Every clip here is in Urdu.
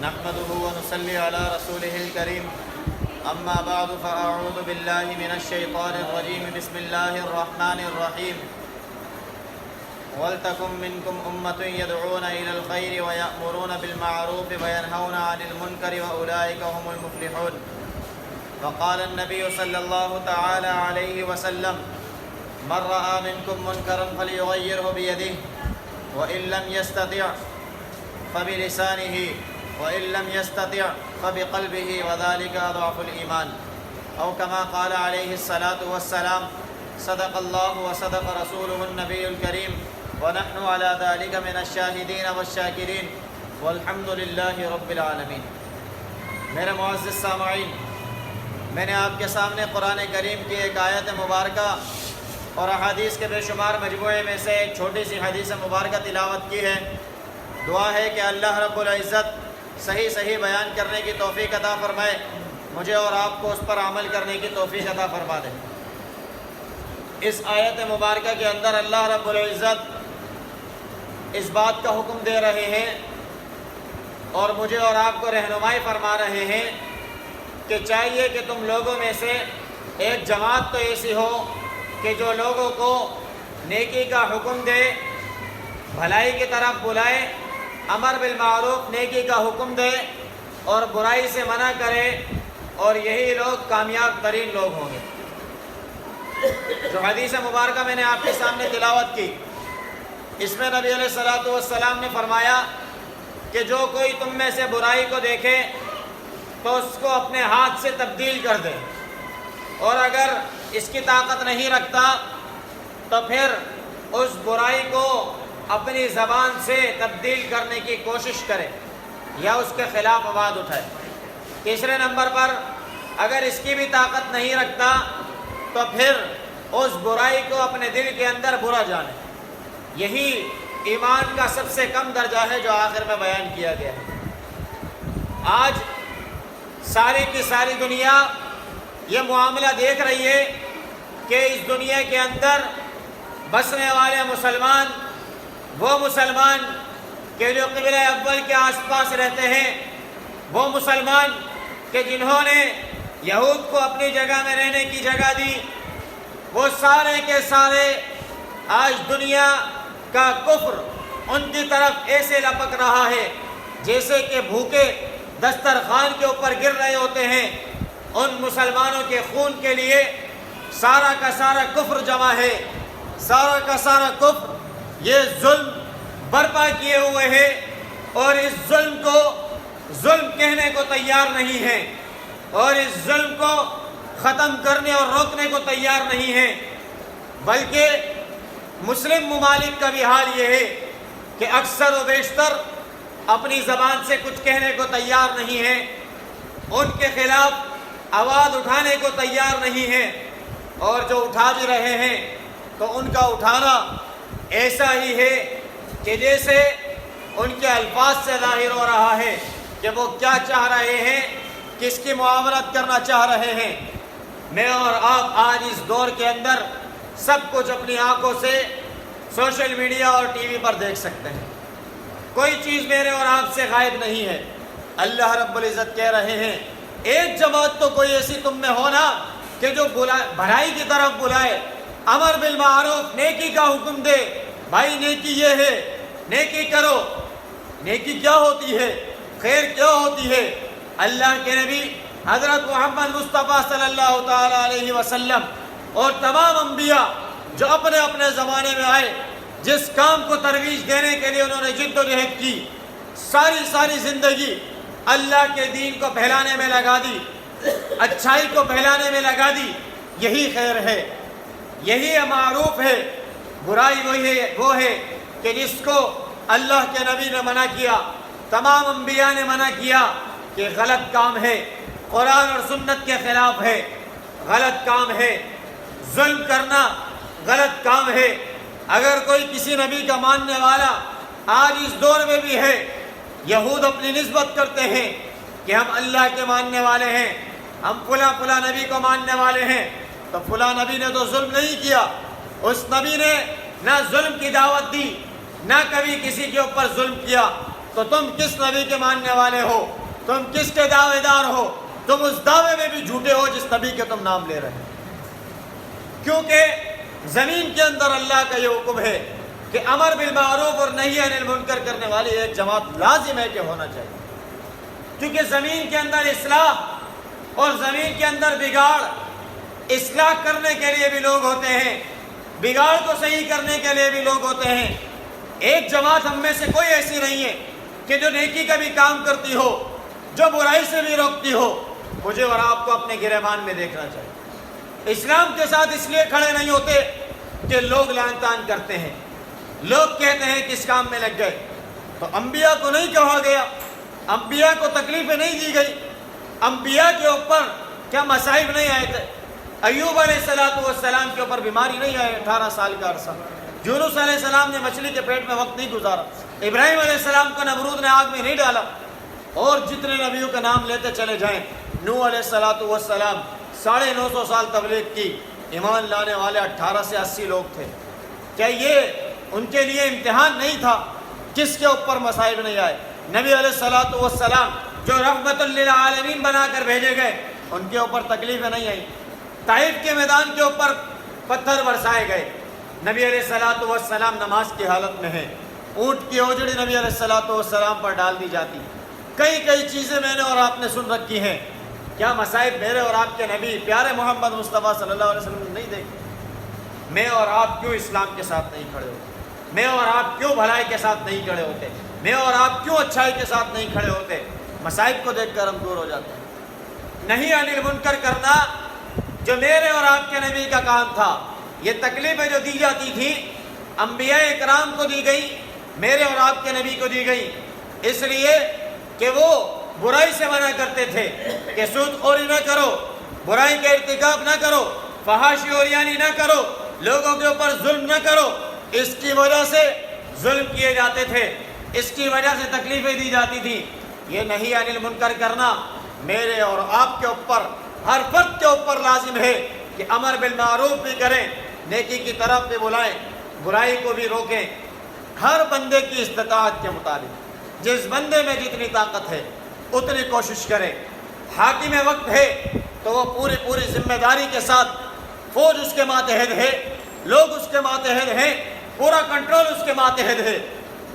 نحمده ونصلي على رسوله الكريم أما بعد فأعوذ بالله من الشيطان الرجيم بسم الله الرحمن الرحيم ولتكن منكم أمة يدعون إلى الخير ويأمرون بالمعروف وينهون عن المنكر وأولئك هم المفلحون. وقال النبي صلى الله تعالى عليه وسلم من رأى منكم منكرا فليغيره بيده وإن لم يستطع فبلسانه وإن لم يستطع فبقلبه وذلك أضعف الإيمان أو كما قال عليه الصلاة والسلام صدق الله وصدق رسوله النبي الكريم ونحن على ذلك من الشاهدين والشاكرين والحمد لله رب العالمين. میرے معزز سامعین، میں نے آپ کے سامنے قرآن کریم کی ایک آیت مبارکہ اور احادیث کے بے شمار مجموعے میں سے ایک چھوٹی سی حدیث مبارکہ تلاوت کی ہے. دعا ہے کہ اللہ رب العزت صحیح بیان کرنے کی توفیق عطا فرمائے، مجھے اور آپ کو اس پر عمل کرنے کی توفیق عطا فرما دے. اس آیت مبارکہ کے اندر اللہ رب العزت اس بات کا حکم دے رہے ہیں اور مجھے اور آپ کو رہنمائی فرما رہے ہیں کہ چاہیے کہ تم لوگوں میں سے ایک جماعت تو ایسی ہو کہ جو لوگوں کو نیکی کا حکم دے، بھلائی کی طرف بلائے، امر بالمعروف نیکی کا حکم دے اور برائی سے منع کرے، اور یہی لوگ کامیاب ترین لوگ ہوں گے. جو حدیث مبارکہ میں نے آپ کے سامنے تلاوت کی، اس میں نبی علیہ الصلوۃ والسلام نے فرمایا کہ جو کوئی تم میں سے برائی کو دیکھے تو اس کو اپنے ہاتھ سے تبدیل کر دے، اور اگر اس کی طاقت نہیں رکھتا تو پھر اس برائی کو اپنی زبان سے تبدیل کرنے کی کوشش کرے یا اس کے خلاف آواز اٹھائے. تیسرے نمبر پر اگر اس کی بھی طاقت نہیں رکھتا تو پھر اس برائی کو اپنے دل کے اندر برا جانے. یہی ایمان کا سب سے کم درجہ ہے جو آخر میں بیان کیا گیا ہے. آج ساری کی ساری دنیا یہ معاملہ دیکھ رہی ہے کہ اس دنیا کے اندر بسنے والے مسلمان، وہ مسلمان کہ جو قبلہ اول کے آس پاس رہتے ہیں، وہ مسلمان کہ جنہوں نے یہود کو اپنی جگہ میں رہنے کی جگہ دی، وہ سارے کے سارے آج دنیا کا کفر ان کی طرف ایسے لپک رہا ہے جیسے کہ بھوکے دسترخوان کے اوپر گر رہے ہوتے ہیں. ان مسلمانوں کے خون کے لیے سارا کا سارا کفر جمع ہے، سارا کا سارا کفر یہ ظلم برپا کیے ہوئے ہیں، اور اس ظلم کو ظلم کہنے کو تیار نہیں ہے، اور اس ظلم کو ختم کرنے اور روکنے کو تیار نہیں ہے. بلکہ مسلم ممالک کا بھی حال یہ ہے کہ اکثر و بیشتر اپنی زبان سے کچھ کہنے کو تیار نہیں ہے، ان کے خلاف آواز اٹھانے کو تیار نہیں ہے، اور جو اٹھا بھی رہے ہیں تو ان کا اٹھانا ایسا ہی ہے کہ جیسے ان کے الفاظ سے ظاہر ہو رہا ہے کہ وہ کیا چاہ رہے ہیں، کس کی معاونت کرنا چاہ رہے ہیں. میں اور آپ آج اس دور کے اندر سب کچھ اپنی آنکھوں سے سوشل میڈیا اور ٹی وی پر دیکھ سکتے ہیں. کوئی چیز میرے اور آپ سے غائب نہیں ہے. اللہ رب العزت کہہ رہے ہیں ایک جماعت تو کوئی ایسی تم میں ہونا کہ جو بھلائی کی طرف بلائے، امر بالمعروف نیکی کا حکم دے. بھائی نیکی یہ ہے، نیکی کرو. نیکی کیا ہوتی ہے؟ خیر کیا ہوتی ہے؟ اللہ کے نبی حضرت محمد مصطفیٰ صلی اللہ تعالیٰ علیہ وسلم اور تمام انبیاء جو اپنے اپنے زمانے میں آئے، جس کام کو ترویج دینے کے لیے انہوں نے جد و جہد کی، ساری زندگی اللہ کے دین کو پھیلانے میں لگا دی، اچھائی کو پھیلانے میں لگا دی. یہی خیر ہے، یہی معروف ہے. برائی وہ ہے کہ جس کو اللہ کے نبی نے منع کیا، تمام انبیاء نے منع کیا کہ غلط کام ہے، قرآن اور سنت کے خلاف ہے، غلط کام ہے. ظلم کرنا غلط کام ہے. اگر کوئی کسی نبی کا ماننے والا آج اس دور میں بھی ہے، یہود اپنی نسبت کرتے ہیں کہ ہم اللہ کے ماننے والے ہیں، ہم فلاں نبی کو ماننے والے ہیں، تو فلاں نبی نے تو ظلم نہیں کیا. اس نبی نے نہ ظلم کی دعوت دی، نہ کبھی کسی کے اوپر ظلم کیا. تو تم کس نبی کے ماننے والے ہو؟ تم کس کے دعوے دار ہو؟ تم اس دعوے میں بھی جھوٹے ہو جس نبی کے تم نام لے رہے ہیں، کیونکہ زمین کے اندر اللہ کا یہ حکم ہے کہ امر بالمعروف اور نہی عن المنکر کرنے والی ایک جماعت لازم ہے کہ ہونا چاہیے، کیونکہ زمین کے اندر اصلاح اور زمین کے اندر بگاڑ، اصلاح کرنے کے لیے بھی لوگ ہوتے ہیں، بگاڑ کو صحیح کرنے کے لیے بھی لوگ ہوتے ہیں۔ ایک جماعت ہم میں سے کوئی ایسی نہیں ہے کہ جو نیکی کا بھی کام کرتی ہو، جو برائی سے بھی روکتی ہو۔ مجھے اور آپ کو اپنے گریبان میں دیکھنا چاہیے۔ اسلام کے ساتھ اس لیے کھڑے نہیں ہوتے کہ لوگ لعن طعن کرتے ہیں، لوگ کہتے ہیں کس کام میں لگ گئے۔ تو انبیاء کو نہیں کہا گیا، انبیاء کو تکلیفیں نہیں دی گئی، انبیاء کے اوپر کیا مصائب نہیں آئے تھے؟ ایوب علیہ السلام کے اوپر بیماری نہیں آئی 18 سال کا عرصہ، یونس علیہ السلام نے مچھلی کے پیٹ میں وقت نہیں گزارا، ابراہیم علیہ السلام کو نمرود نے آگ میں نہیں ڈالا، اور جتنے نبیوں کا نام لیتے چلے جائیں۔ نوح علیہ السلام 950 سال تبلیغ کی، ایمان لانے والے 18 سے 80 لوگ تھے۔ کیا یہ ان کے لیے امتحان نہیں تھا؟ کس کے اوپر مصائب نہیں آئے؟ نبی علیہ السلام جو رحمت للعالمین بنا کر بھیجے گئے، ان کے اوپر تکلیفیں نہیں آئیں۔ طائف کے میدان کے اوپر پتھر برسائے گئے، نبی علیہ السلام نماز کی حالت میں ہیں، اونٹ کی اوجڑی نبی علیہ السلام پر ڈال دی جاتی۔ کئی چیزیں میں نے اور آپ نے سن رکھی ہیں۔ کیا مصائب میرے اور آپ کے نبی پیارے محمد مصطفیٰ صلی اللہ علیہ وسلم نے نہیں دیکھے؟ میں اور آپ کیوں اسلام کے ساتھ نہیں کھڑے ہوتے؟ میں اور آپ کیوں بھلائی کے ساتھ نہیں کھڑے ہوتے؟ میں اور آپ کیوں اچھائی کے ساتھ نہیں کھڑے ہوتے؟ مصائب کو دیکھ کر ہم دور ہو جاتے ہیں۔ نہیں عن المنکر کرنا جو میرے اور آپ کے نبی کا کام تھا، یہ تکلیفیں جو دی جاتی تھی انبیاء اکرام کو دی گئی، میرے اور آپ کے نبی کو دی گئی، اس لیے کہ وہ برائی سے منع کرتے تھے کہ سود خوری نہ کرو، برائی کا ارتکاب نہ کرو، فحاشی عریانی نہ کرو، لوگوں کے اوپر ظلم نہ کرو۔ اس کی وجہ سے ظلم کیے جاتے تھے، اس کی وجہ سے تکلیفیں دی جاتی تھیں۔ یہ نہی عن المنکر کرنا میرے اور آپ کے اوپر، ہر فرد کے اوپر لازم ہے کہ امر بالمعروف بھی کریں، نیکی کی طرف بھی بلائیں، برائی کو بھی روکیں، ہر بندے کی استطاعت کے مطابق، جس بندے میں جتنی طاقت ہے اتنی کوشش کریں۔ حاکم وقت ہے تو وہ پوری ذمہ داری کے ساتھ، فوج اس کے ماتحت ہے، لوگ اس کے ماتحت ہیں، پورا کنٹرول اس کے ماتحت ہے،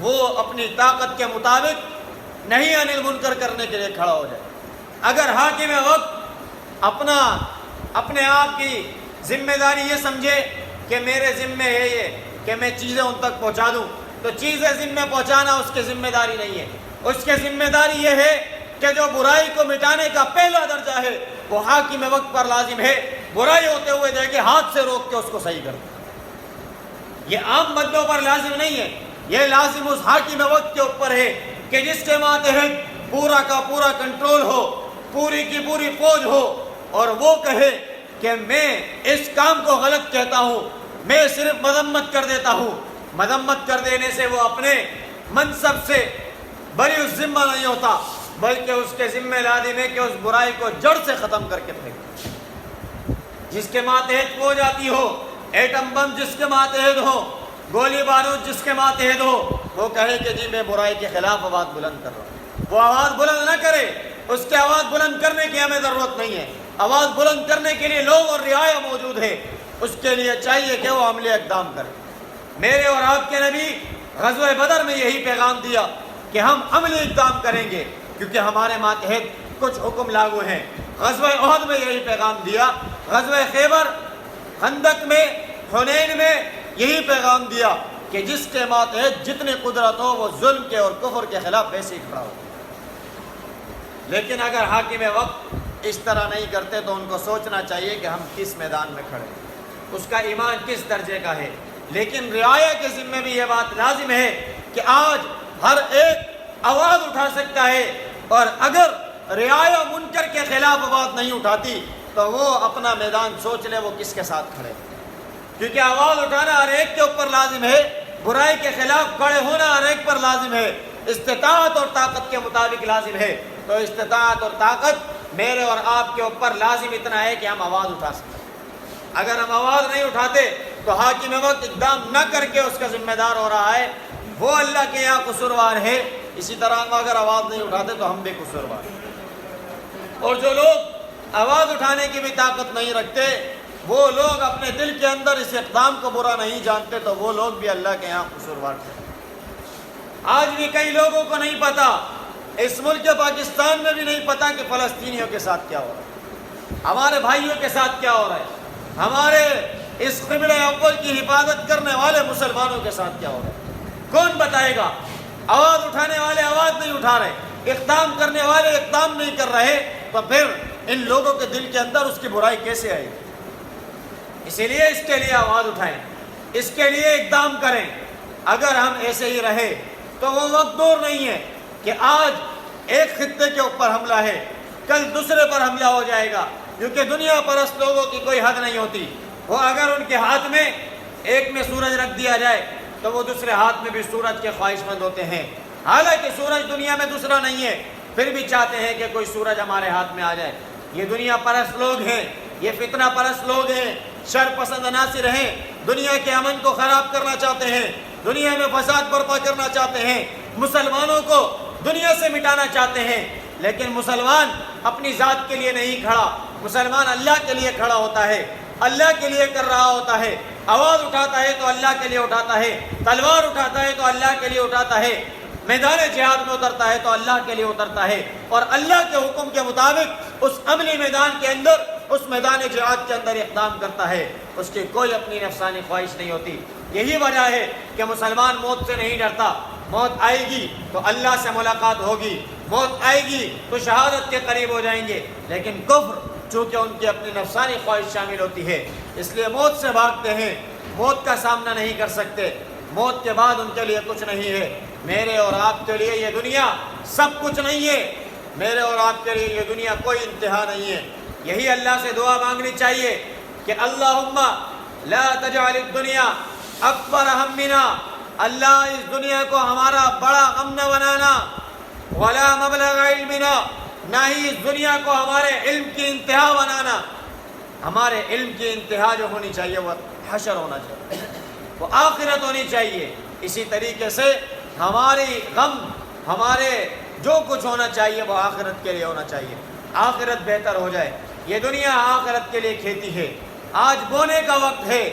وہ اپنی طاقت کے مطابق نہیں عن المنکر کرنے کے لیے کھڑا ہو جائے۔ اگر حاکم وقت اپنے آپ کی ذمہ داری یہ سمجھے کہ میرے ذمہ ہے یہ کہ میں چیزیں ان تک پہنچا دوں، تو چیزیں ذمہ پہنچانا اس کی ذمہ داری نہیں ہے۔ اس کی ذمہ داری یہ ہے کہ جو برائی کو مٹانے کا پہلا درجہ ہے وہ حاکم وقت پر لازم ہے، برائی ہوتے ہوئے دیکھے ہاتھ سے روک کے اس کو صحیح کر دے۔ یہ عام بندوں پر لازم نہیں ہے، یہ لازم اس حاکم وقت کے اوپر ہے کہ جس کے ماتحت پورا کا پورا کنٹرول ہو، پوری کی پوری فوج ہو، اور وہ کہے کہ میں اس کام کو غلط کہتا ہوں، میں صرف مذمت کر دیتا ہوں۔ مذمت کر دینے سے وہ اپنے منصب سے بری الذمہ نہیں ہوتا، بلکہ اس کے ذمہ لازم ہے کہ اس برائی کو جڑ سے ختم کر کے پھینکے۔ جس کے ماتحت فوج آتی ہو، ایٹم بم جس کے ماتحت ہو، گولی بارود جس کے ماتحت ہو، وہ کہے کہ جی میں برائی کے خلاف آواز بلند کر رہا ہوں۔ وہ آواز بلند نہ کرے، اس کے آواز بلند کرنے کی ہمیں ضرورت نہیں ہے۔ آواز بلند کرنے کے لیے لوگ اور رعایا موجود ہے، اس کے لیے چاہیے کہ وہ عملی اقدام کرے۔ میرے اور آپ کے نبی غزوہ بدر میں یہی پیغام دیا کہ ہم عملی اقدام کریں گے، کیونکہ ہمارے ماتحت کچھ حکم لاگو ہیں۔ غزوہ احد میں یہی پیغام دیا، غزوہ خیبر، خندق میں، حنین میں یہی پیغام دیا کہ جس کے ماتحت جتنی قدرت ہو وہ ظلم کے اور کفر کے خلاف ویسے ہی کھڑا ہو۔ لیکن اگر حاکم وقت اس طرح نہیں کرتے تو ان کو سوچنا چاہیے کہ ہم کس میدان میں کھڑے ہیں، اس کا ایمان کس درجے کا ہے۔ لیکن رعایا کے ذمہ بھی یہ بات لازم ہے کہ آج ہر ایک آواز اٹھا سکتا ہے، اور اگر رعایا منکر کے خلاف آواز نہیں اٹھاتی تو وہ اپنا میدان سوچ لے وہ کس کے ساتھ کھڑے، کیونکہ آواز اٹھانا ہر ایک کے اوپر لازم ہے، برائی کے خلاف کھڑے ہونا ہر ایک پر لازم ہے، استطاعت اور طاقت کے مطابق لازم ہے۔ تو استطاعت اور طاقت میرے اور آپ کے اوپر لازم اتنا ہے کہ ہم آواز اٹھا سکیں۔ اگر ہم آواز نہیں اٹھاتے تو حاکم وقت اقدام نہ کر کے اس کا ذمہ دار ہو رہا ہے، وہ اللہ کے یہاں قصوروار ہے، اسی طرح ہم اگر آواز نہیں اٹھاتے تو ہم بے قصوروار ہیں۔ اور جو لوگ آواز اٹھانے کی بھی طاقت نہیں رکھتے، وہ لوگ اپنے دل کے اندر اس اقدام کو برا نہیں جانتے، تو وہ لوگ بھی اللہ کے یہاں قصوروار ہیں۔ آج بھی کئی لوگوں کو نہیں پتا، اس ملک پاکستان میں بھی نہیں پتا کہ فلسطینیوں کے ساتھ کیا ہو رہا ہے، ہمارے بھائیوں کے ساتھ کیا ہو رہا ہے، ہمارے اس قبلہ اول کی حفاظت کرنے والے مسلمانوں کے ساتھ کیا ہو رہا ہے۔ کون بتائے گا؟ آواز اٹھانے والے آواز نہیں اٹھا رہے، اقدام کرنے والے اقدام نہیں کر رہے، تو پھر ان لوگوں کے دل کے اندر اس کی برائی کیسے آئے گی؟ اسی لیے اس کے لیے آواز اٹھائیں، اس کے لیے اقدام کریں۔ اگر ہم ایسے ہی رہے تو وہ وقت دور نہیں ہے کہ آج ایک خطے کے اوپر حملہ ہے، کل دوسرے پر حملہ ہو جائے گا، کیونکہ دنیا پرست لوگوں کی کوئی حد نہیں ہوتی۔ وہ اگر ان کے ہاتھ میں ایک میں سورج رکھ دیا جائے تو وہ دوسرے ہاتھ میں بھی سورج کے خواہش مند ہوتے ہیں، حالانکہ سورج دنیا میں دوسرا نہیں ہے، پھر بھی چاہتے ہیں کہ کوئی سورج ہمارے ہاتھ میں آ جائے۔ یہ دنیا پرست لوگ ہیں، یہ فتنہ پرست لوگ ہیں، شر پسند عناصر ہیں، دنیا کے امن کو خراب کرنا چاہتے ہیں، دنیا میں فساد برپا کرنا چاہتے ہیں، مسلمانوں کو دنیا سے مٹانا چاہتے ہیں۔ لیکن مسلمان اپنی ذات کے لیے نہیں کھڑا، مسلمان اللہ کے لیے کھڑا ہوتا ہے، اللہ کے لیے کر رہا ہوتا ہے، آواز اٹھاتا ہے تو اللہ کے لیے اٹھاتا ہے، تلوار اٹھاتا ہے تو اللہ کے لیے اٹھاتا ہے، میدان جہاد میں اترتا ہے تو اللہ کے لیے اترتا ہے، اور اللہ کے حکم کے مطابق اس عملی میدان کے اندر، اس میدان جہاد کے اندر اقدام کرتا ہے۔ اس کی کوئی اپنی نفسانی خواہش نہیں ہوتی۔ یہی وجہ ہے کہ مسلمان موت سے نہیں ڈرتا۔ موت آئے گی تو اللہ سے ملاقات ہوگی، موت آئے گی تو شہادت کے قریب ہو جائیں گے، لیکن کفر چونکہ ان کی اپنی نفسانی خواہش شامل ہوتی ہے، اس لیے موت سے بھاگتے ہیں، موت کا سامنا نہیں کر سکتے۔ موت کے بعد ان کے لیے کچھ نہیں ہے۔ میرے اور آپ کے لیے یہ دنیا سب کچھ نہیں ہے، میرے اور آپ کے لیے یہ دنیا کوئی انتہا نہیں ہے۔ یہی اللہ سے دعا مانگنی چاہیے کہ اللہم لا تجعل الدنیا اکبر ہمنا، اللہ اس دنیا کو ہمارا بڑا غم نہ بنانا، ولا مبلغ علمنا، نہ ہی اس دنیا کو ہمارے علم کی انتہا بنانا۔ ہمارے علم کی انتہا جو ہونی چاہیے وہ حشر ہونا چاہیے، وہ آخرت ہونی چاہیے۔ اسی طریقے سے ہماری غم، ہمارے جو کچھ ہونا چاہیے وہ آخرت کے لیے ہونا چاہیے، آخرت بہتر ہو جائے۔ یہ دنیا آخرت کے لیے کھیتی ہے، آج بونے کا وقت ہے،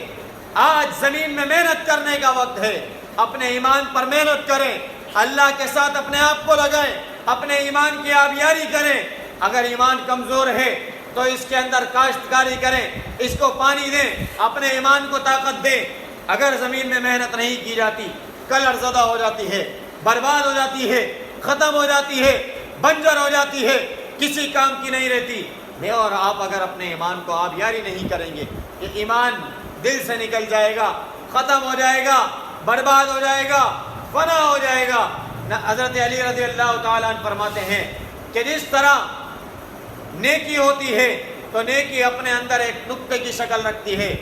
آج زمین میں محنت کرنے کا وقت ہے۔ اپنے ایمان پر محنت کریں، اللہ کے ساتھ اپنے آپ کو لگائیں، اپنے ایمان کی آبیاری کریں۔ اگر ایمان کمزور ہے تو اس کے اندر کاشتکاری کریں، اس کو پانی دیں، اپنے ایمان کو طاقت دیں۔ اگر زمین میں محنت نہیں کی جاتی، کلر زدہ ہو جاتی ہے، برباد ہو جاتی ہے، ختم ہو جاتی ہے، بنجر ہو جاتی ہے، کسی کام کی نہیں رہتی۔ میں اور آپ اگر اپنے ایمان کو آبیاری نہیں کریں گے، یہ ایمان دل سے نکل جائے گا، ختم ہو جائے گا، برباد ہو جائے گا، فنا ہو جائے گا۔ حضرت علی رضی اللہ تعالیٰ عنہ فرماتے ہیں کہ جس طرح نیکی ہوتی ہے تو نیکی اپنے اندر ایک نقطے کی شکل رکھتی ہے،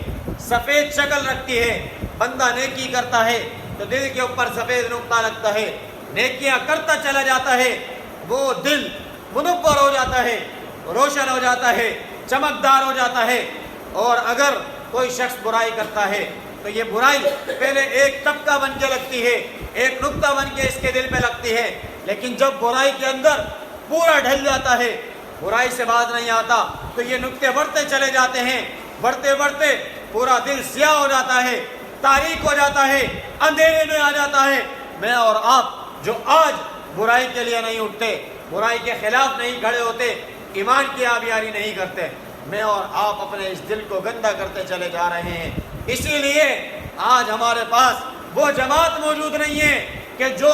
سفید شکل رکھتی ہے۔ بندہ نیکی کرتا ہے تو دل کے اوپر سفید نقطہ لگتا ہے، نیکیاں کرتا چلا جاتا ہے، وہ دل منور ہو جاتا ہے، روشن ہو جاتا ہے، چمکدار ہو جاتا ہے۔ اور اگر کوئی شخص برائی کرتا ہے تو یہ برائی پہلے ایک طبقہ بن کے لگتی ہے، ایک نقطہ بن کے اس کے دل پہ لگتی ہے، لیکن جب برائی کے اندر پورا ڈھل جاتا ہے، برائی سے باز نہیں آتا، تو یہ نقطے بڑھتے چلے جاتے ہیں، بڑھتے بڑھتے پورا دل سیاہ ہو جاتا ہے، تاریک ہو جاتا ہے، اندھیرے میں آ جاتا ہے۔ میں اور آپ جو آج برائی کے لیے نہیں اٹھتے، برائی کے خلاف نہیں کھڑے ہوتے، ایمان کی آبیاری نہیں کرتے، میں اور آپ اپنے اس دل کو گندا کرتے چلے جا رہے ہیں۔ اسی لیے آج ہمارے پاس وہ جماعت موجود نہیں ہے کہ جو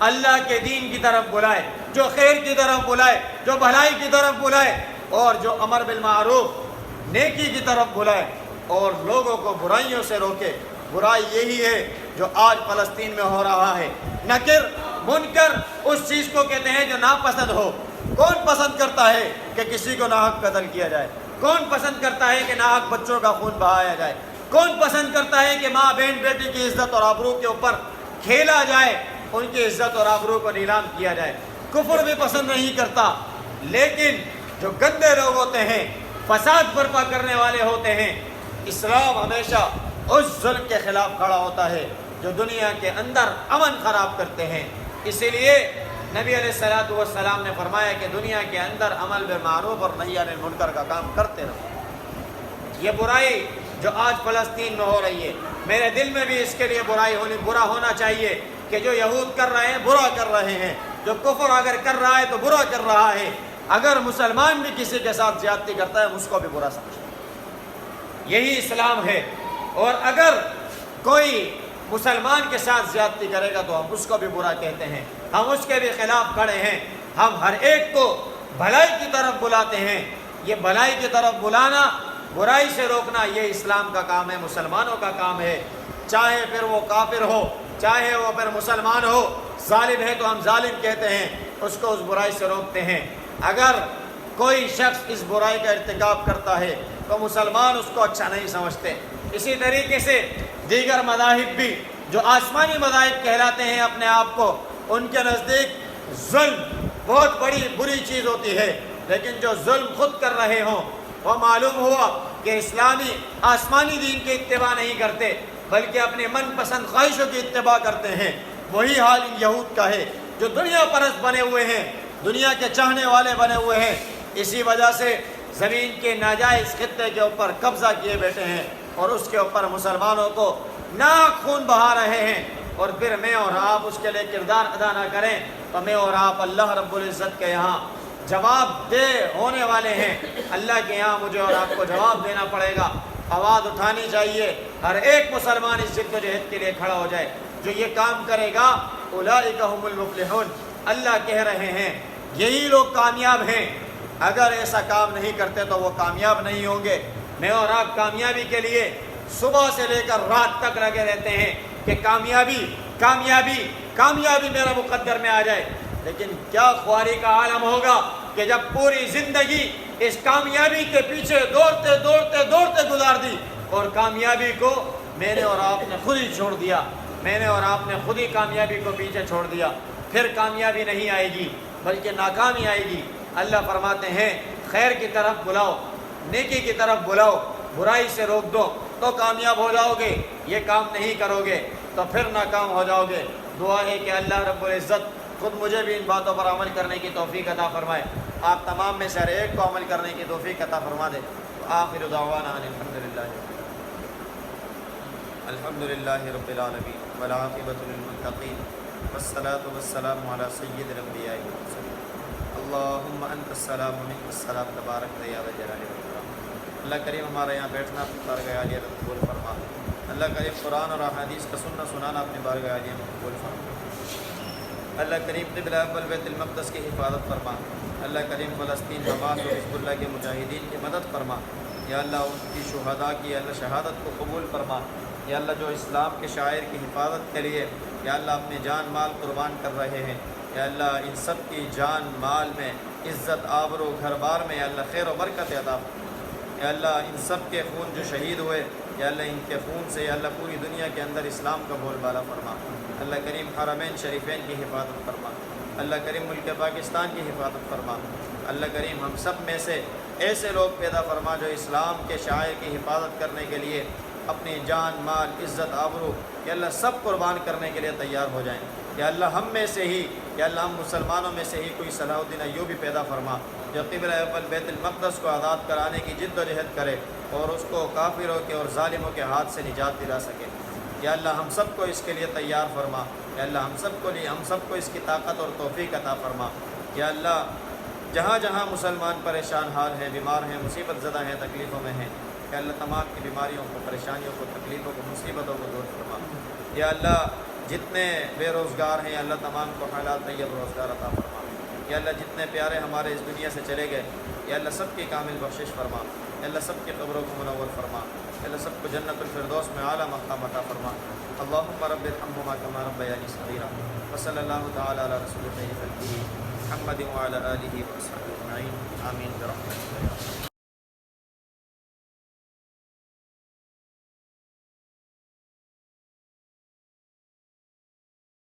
اللہ کے دین کی طرف بلائے، جو خیر کی طرف بلائے، جو بھلائی کی طرف بلائے، اور جو امر بالمعروف نیکی کی طرف بلائے اور لوگوں کو برائیوں سے روکے۔ برائی یہی ہے جو آج فلسطین میں ہو رہا ہے۔ نکر منکر اس چیز کو کہتے ہیں جو ناپسند ہو۔ کون پسند کرتا ہے کہ کسی کو ناحق قتل کیا جائے؟ کون پسند کرتا ہے کہ ناحق بچوں کا خون بہایا جائے؟ کون پسند کرتا ہے کہ ماں بہن بیٹی کی عزت اور آبرو کے اوپر کھیلا جائے، ان کی عزت اور آبرو کو نیلام کیا جائے؟ کفر بھی پسند نہیں کرتا، لیکن جو گندے لوگ ہوتے ہیں، فساد برپا کرنے والے ہوتے ہیں، اسلام ہمیشہ اس ظلم کے خلاف کھڑا ہوتا ہے جو دنیا کے اندر امن خراب کرتے ہیں۔ اسی لیے نبی علیہ الصلوۃ والسلام نے فرمایا کہ دنیا کے اندر عمل بالمعروف اور نہی عن المنکر کا کام کرتے رہو۔ یہ برائی جو آج فلسطین میں ہو رہی ہے، میرے دل میں بھی اس کے لیے برا ہونا چاہیے کہ جو یہود کر رہے ہیں برا کر رہے ہیں، جو کفر اگر کر رہا ہے تو برا کر رہا ہے، اگر مسلمان بھی کسی کے ساتھ زیادتی کرتا ہے اس کو بھی برا سمجھتا ہے۔ یہی اسلام ہے۔ اور اگر کوئی مسلمان کے ساتھ زیادتی کرے گا تو ہم اس کو بھی برا کہتے ہیں، ہم اس کے بھی خلاف کھڑے ہیں، ہم ہر ایک کو بھلائی کی طرف بلاتے ہیں۔ یہ بھلائی کی طرف بلانا، برائی سے روکنا، یہ اسلام کا کام ہے، مسلمانوں کا کام ہے، چاہے پھر وہ کافر ہو، چاہے وہ پھر مسلمان ہو۔ ظالم ہے تو ہم ظالم کہتے ہیں، اس کو اس برائی سے روکتے ہیں۔ اگر کوئی شخص اس برائی کا ارتکاب کرتا ہے تو مسلمان اس کو اچھا نہیں سمجھتے۔ اسی طریقے سے دیگر مذاہب بھی جو آسمانی مذاہب کہلاتے ہیں اپنے آپ کو، ان کے نزدیک ظلم بہت بڑی بری چیز ہوتی ہے، لیکن جو ظلم خود کر رہے ہوں وہ معلوم ہوا کہ اسلامی آسمانی دین کی اتباع نہیں کرتے بلکہ اپنے من پسند خواہشوں کی اتباع کرتے ہیں۔ وہی حال ان یہود کا ہے جو دنیا پرست بنے ہوئے ہیں، دنیا کے چاہنے والے بنے ہوئے ہیں، اسی وجہ سے زمین کے ناجائز خطے کے اوپر قبضہ کیے بیٹھے ہیں اور اس کے اوپر مسلمانوں کو ناک خون بہا رہے ہیں۔ اور پھر میں اور آپ اس کے لیے کردار ادا نہ کریں تو میں اور آپ اللہ رب العزت کے یہاں جواب دہ ہونے والے ہیں۔ اللہ کے یہاں مجھے اور آپ کو جواب دینا پڑے گا۔ آواز اٹھانی چاہیے، ہر ایک مسلمان اس جد و جہد کے لیے کھڑا ہو جائے۔ جو یہ کام کرے گا اولئک هم المفلحون، اللہ کہہ رہے ہیں یہی لوگ کامیاب ہیں۔ اگر ایسا کام نہیں کرتے تو وہ کامیاب نہیں ہوں گے۔ میں اور آپ کامیابی کے لیے صبح سے لے کر رات تک لگے رہتے ہیں کہ کامیابی کامیابی کامیابی میرا مقدر میں آ جائے، لیکن کیا خواری کا عالم ہوگا کہ جب پوری زندگی اس کامیابی کے پیچھے دوڑتے دوڑتے دوڑتے گزار دی اور کامیابی کو میں نے اور آپ نے خود ہی چھوڑ دیا، میں نے اور آپ نے خود ہی کامیابی کو پیچھے چھوڑ دیا، پھر کامیابی نہیں آئے گی بلکہ ناکامی آئے گی۔ اللہ فرماتے ہیں خیر کی طرف بلاؤ، نیکی کی طرف بلاؤ، برائی سے روک دو تو کامیاب ہو جاؤ گے، یہ کام نہیں کرو گے تو پھر ناکام ہو جاؤ گے۔ دعا ہے کہ اللہ رب العزت خود مجھے بھی ان باتوں پر عمل کرنے کی توفیق عطا فرمائے، آپ تمام میں سے ہر ایک کو عمل کرنے کی توفیق عطا فرما دے۔ آخر دعوانا الحمدللہ رب العالمین والعاقبۃ للمتقین والصلاة والسلام علی سید الانبیاء والمرسلین اللہم انت السلام و منک السلام تبارک یا ذا الجلال والاکرام۔ اللہ کریم ہمارے یہاں بیٹھنا اپنی بارگاہ عالیہ میں قبول فرما۔ اللہ کریم قرآن اور احادیث کا سننا سنانا اپنی بارگاہ عالیہ میں قبول فرما۔ اللہ کریم قبلہ اول بیت المقدس کی حفاظت فرما۔ اللہ کریم فلسطین، حماس اور حزب اللہ کے مجاہدین کی مدد فرما۔ یا اللہ ان کی شہداء کی اللہ شہادت کو قبول فرما۔ یا اللہ جو اسلام کے شاعر کی حفاظت کے لیے یا اللہ اپنے جان مال قربان کر رہے ہیں، یا اللہ ان سب کی جان مال میں عزت آبرو گھر بار میں یا اللہ خیر و برکت عطا فرما۔ یا اللہ ان سب کے خون جو شہید ہوئے، یا اللہ ان کے خون سے یا اللہ پوری دنیا کے اندر اسلام کا بول بالا فرما۔ اللہ کریم حرمین شریفین کی حفاظت فرما۔ اللہ کریم ملک پاکستان کی حفاظت فرما۔ اللہ کریم ہم سب میں سے ایسے لوگ پیدا فرما جو اسلام کے شاعر کی حفاظت کرنے کے لیے اپنی جان مال عزت آبرو یا اللہ سب قربان کرنے کے لیے تیار ہو جائیں۔ یا اللہ ہم میں سے ہی یا اللہ ہم مسلمانوں میں سے ہی کوئی صلاح الدین ایوبی پیدا فرما جو قبلہ اول بیت المقدس کو آزاد کرانے کی جد و جہد کرے اور اس کو کافروں کے اور ظالموں کے ہاتھ سے نجات دلا سکے۔ یا اللہ ہم سب کو اس کے لیے تیار فرما۔ یا اللہ ہم سب کو اس کی طاقت اور توفیق عطا فرما۔ یا اللہ جہاں جہاں مسلمان پریشان حال ہیں، بیمار ہیں، مصیبت زدہ ہیں، تکلیفوں میں ہیں، یا اللہ تمام کی بیماریوں کو، پریشانیوں کو، تکلیفوں کو، مصیبتوں کو دور فرما۔ یا اللہ جتنے بے روزگار ہیں یا اللہ تمام کو حالات طیب روزگار عطا فرما۔ یا اللہ جتنے پیارے ہمارے اس دنیا سے چلے گئے یا اللہ سب کی کامل بخشش فرما۔ یا اللہ سب کی قبروں کو منور فرما۔ یا اللہ سب کو جنت الفردوس میں اعلیٰ مقام عطا فرما۔ اللہم رب ارحمہما کما ربیانی صغیرا وصلی اللہ تعالی علی رسول اللہ محمد وعلی آلہ وصحبہ اجمعین آمین برحمتک۔